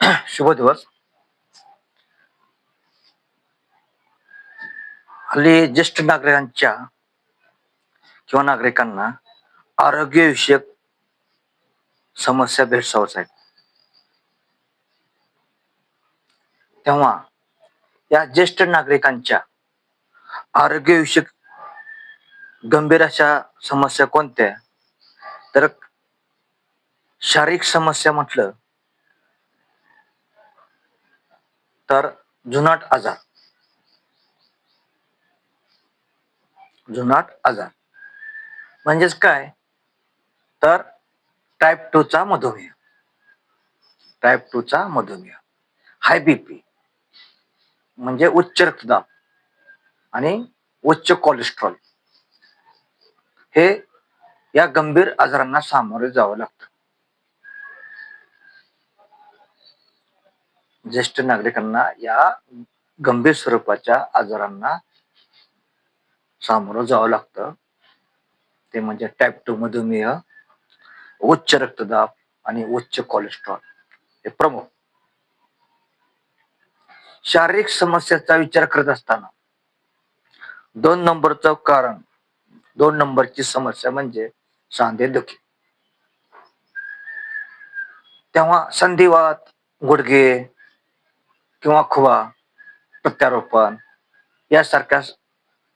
शुभ दिवस. हल्ली ज्येष्ठ नागरिकांच्या किंवा नागरिकांना आरोग्यविषयक समस्या भेडसावत आहेत. तेव्हा या ज्येष्ठ नागरिकांच्या आरोग्यविषयक गंभीर अशा समस्या कोणत्या? तर शारीरिक समस्या म्हटलं तर जुनाट आजार. जुनाट आजार म्हणजेच काय? तर टाईप 2 चा मधुमेह, टाईप 2 चा मधुमेह, हाय बीपी म्हणजे उच्च रक्तदाब आणि उच्च कोलेस्ट्रॉल, हे या गंभीर आजारांना सामोरे जावं लागतं. ज्येष्ठ नागरिकांना या गंभीर स्वरूपाच्या आजारांना सामोरं जावं लागतं. ते म्हणजे टाईप 2 मधुमेह, उच्च रक्तदाब आणि उच्च कोलेस्ट्रॉल हे प्रमुख. शारीरिक समस्याचा विचार करत असताना 2 नंबरची समस्या म्हणजे सांधेदुखी. तेव्हा संधिवात, गुडघे किंवा खुवा प्रत्यारोपण यासारख्या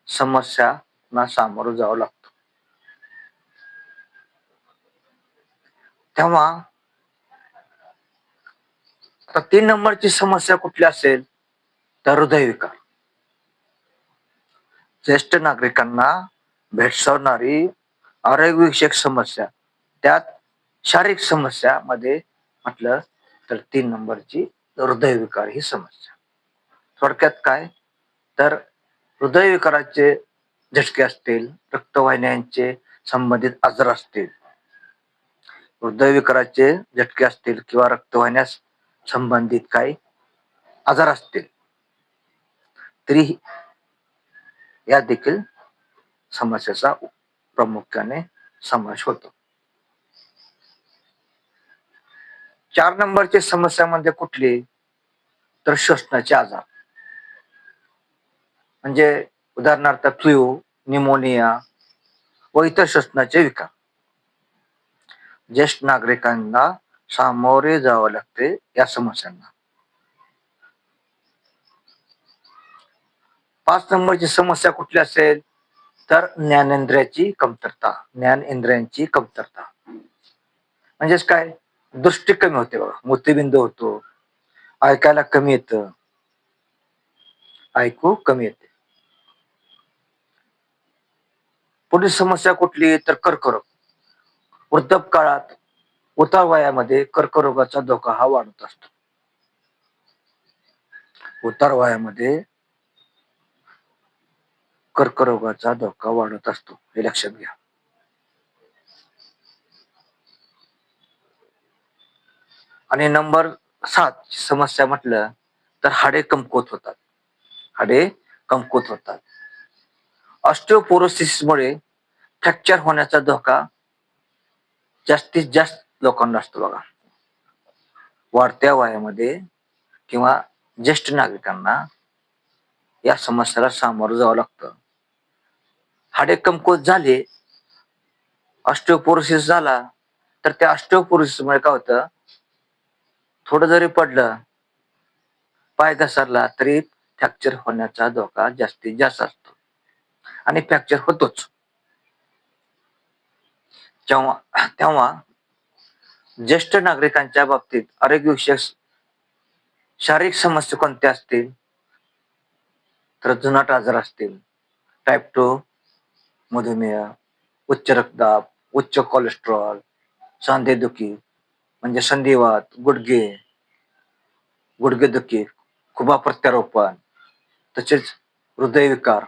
समस्यांना सामोरं जावं लागतं. तेव्हा आता 3 नंबरची समस्या कुठली असेल तर हृदयविकार. ज्येष्ठ नागरिकांना भेडसावणारी आरोग्यविषयक समस्या, त्यात शारीरिक समस्या मध्ये म्हटलं तर 3 नंबरची हृदयविकार ही समस्या. थोडक्यात काय? तर हृदयविकाराचे झटके असतील, रक्तवाहिन्यांचे संबंधित आजार असतील, हृदयविकाराचे झटके असतील किंवा रक्तवाहिन्यास संबंधित काही आजार असतील तरी या देखील समस्येचा प्रामुख्याने समावेश होतो. 4 नंबरची समस्या म्हणजे कुठली? तर श्वसनाचे आजार, म्हणजे उदाहरणार्थ फ्लू, न्यूमोनिया व इतर श्वसनाचे विकार ज्येष्ठ नागरिकांना सामोरे जावं लागते या समस्यांना. 5 नंबरची समस्या कुठली असेल तर ज्ञानेंद्रियाची कमतरता, ज्ञानेंद्रियांची कमतरता म्हणजेच काय? दृष्टी कमी होते बघा, मोतीबिंदू होतो, ऐकायला कमी येतं, ऐकू कमी येते. पुढील समस्या कुठली? तर कर्करोग. वृद्धापकाळात, उतार वयामध्ये कर्करोगाचा धोका हा वाढत असतो. उतार वयामध्ये कर्करोगाचा धोका वाढत असतो, हे लक्षात घ्या. आणि नंबर 7 समस्या म्हटलं तर हाडे कमकुवत होतात. हाडे कमकुवत होतात. ऑस्टिओपोरोसिसमुळे फ्रॅक्चर होण्याचा धोका जास्तीत जास्त लोकांना असतो बघा. वाढत्या वयामध्ये किंवा ज्येष्ठ नागरिकांना या समस्येला सामोरं जावं लागतं. हाडे कमकुवत झाले, ऑस्टिओपोरोसिस झाला, तर त्या ऑस्टिओपोरोसिसमुळे काय होतं? थोडं जरी पडलं, पाय घसरला तरी फ्रॅक्चर होण्याचा धोका जास्तीत जास्त असतो आणि फ्रॅक्चर होतोच. तेव्हा ज्येष्ठ नागरिकांच्या बाबतीत आरोग्यविषयक शारीरिक समस्या कोणत्या असतील तर जुनाट आजार असतील, टाईप 2 मधुमेह, उच्च रक्तदाब, उच्च कोलेस्ट्रॉल, सांधेदुखी म्हणजे संधिवात, गुडघेदुखी, खुबा प्रत्यारोपण, तसेच हृदयविकार,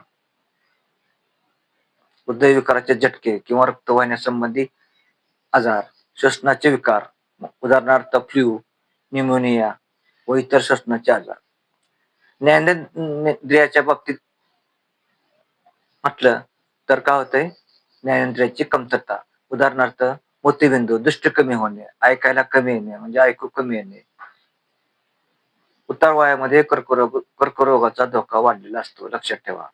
हृदयविकाराचे झटके किंवा रक्तवाहिन्या संबंधी आजार, श्वसनाचे विकार, उदाहरणार्थ फ्लू, न्यूमोनिया व इतर श्वसनाचे आजार. ज्ञानेंद्रियाच्या बाबतीत म्हटलं तर काय होतंय? ज्ञानेंद्रियाची कमतरता, उदाहरणार्थ मोतीबिंदू, दृष्टी कमी होणे, ऐकायला कमी येणे म्हणजे ऐकू कमी येणे, उतार वयामध्ये कर्करोगाचा धोका वाढलेला असतो, लक्षात ठेवा.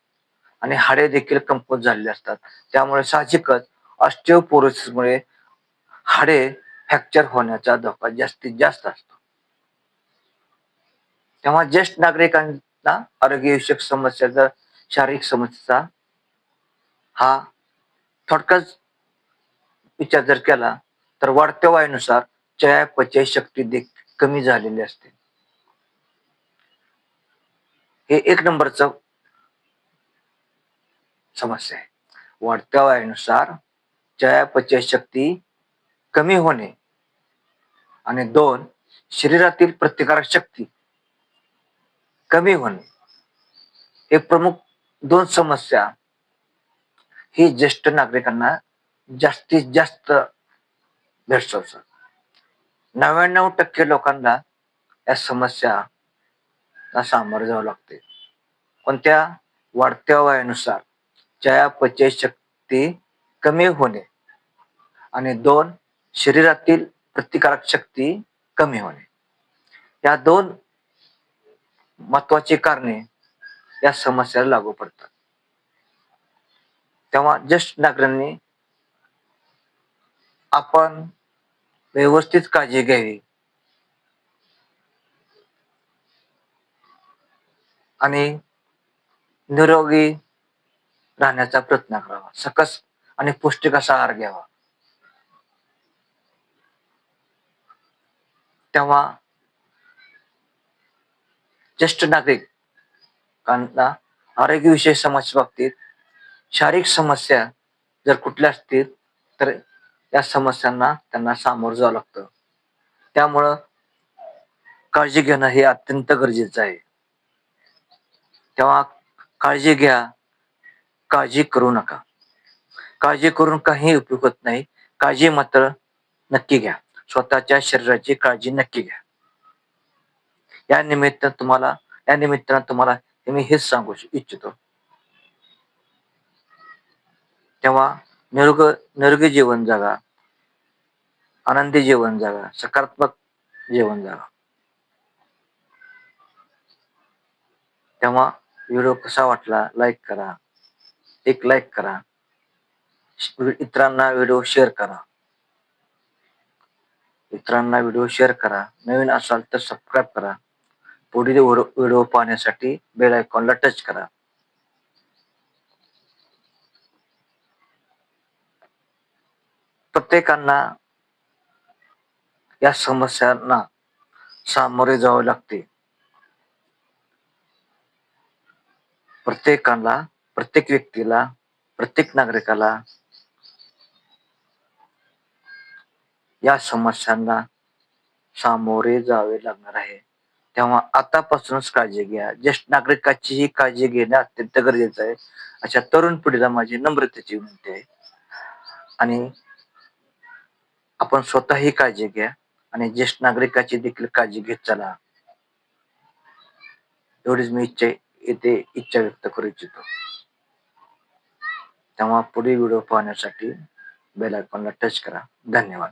आणि हाडे देखील कमकुवत झालेली असतात. त्यामुळे साहजिकच ऑस्टिओपोरोसिसमुळे हाडे फ्रॅक्चर होण्याचा धोका जास्तीत जास्त असतो. तेव्हा ज्येष्ठ नागरिकांना आरोग्यविषयक समस्या, शारीरिक समस्या हा थोडक्यात विचार जर केला तर वाढत्या वयानुसार चयापचय शक्ती देखील कमी झालेली असते. हे एक नंबरचं समस्या आहे. वाढत्या वयानुसार चयापचय शक्ती कमी होणे आणि 2 शरीरातील प्रतिकारक शक्ती कमी होणे हे प्रमुख 2 समस्या ही ज्येष्ठ नागरिकांना जास्तीत जास्त भेडसावतात. 99% लोकांना या समस्या सामोरे जावं लागते. कोणत्या? वाढत्या वयानुसार चयापचय शक्ती कमी होणे आणि 2 शरीरातील प्रतिकारक शक्ती कमी होणे. या 2 महत्वाची कारणे या समस्याला लागू पडतात. तेव्हा ज्येष्ठ नागरिकांनी आपण व्यवस्थित काळजी घ्यावी आणि निरोगी राहण्याचा प्रयत्न करावा. सकस आणि पौष्टिक असा आहार घ्यावा. तेव्हा ज्येष्ठ नागरिकांना आरोग्यविषयक समस्या बाबतीत शारीरिक समस्या जर कुठल्या असतील तर या समस्यांना त्यांना सामोरं जावं लागतं. त्यामुळं काळजी घेणं हे अत्यंत गरजेचं आहे. तेव्हा काळजी घ्या, काळजी करू नका. काळजी करून काही उपयोग होत नाही. काळजी मात्र नक्की घ्या. स्वतःच्या शरीराची काळजी नक्की घ्या. या निमित्तानं तुम्हाला मी हेच सांगू इच्छितो. तेव्हा निरोगी जीवन जगा, आनंदी जीवन जगा, सकारात्मक जीवन जगा. तेव्हा व्हिडिओ कसा वाटला लाईक करा, एक लाईक करा, इतरांना व्हिडिओ शेअर करा. नवीन असाल तर सबस्क्राईब करा. पुढील व्हिडिओ पाहण्यासाठी बेल आयकॉनला टच करा. प्रत्येकांना या समस्यांना सामोरे जावे लागते. प्रत्येक व्यक्तीला, प्रत्येक नागरिकाला या समस्यांना सामोरे जावे लागणार आहे. तेव्हा आतापासूनच काळजी घ्या. ज्येष्ठ नागरिकाचीही काळजी घेणं अत्यंत गरजेचं आहे. अशा तरुण पिढीला माझी नम्रतेची विनंती आहे. आणि आपण स्वतःही काळजी घ्या आणि ज्येष्ठ नागरिकाची देखील काळजी घेत चला. एवढीच मी इच्छा व्यक्त करू इच्छितो. तेव्हा पुढील व्हिडिओ पाहण्यासाठी बेल आयकॉनला टच करा. धन्यवाद.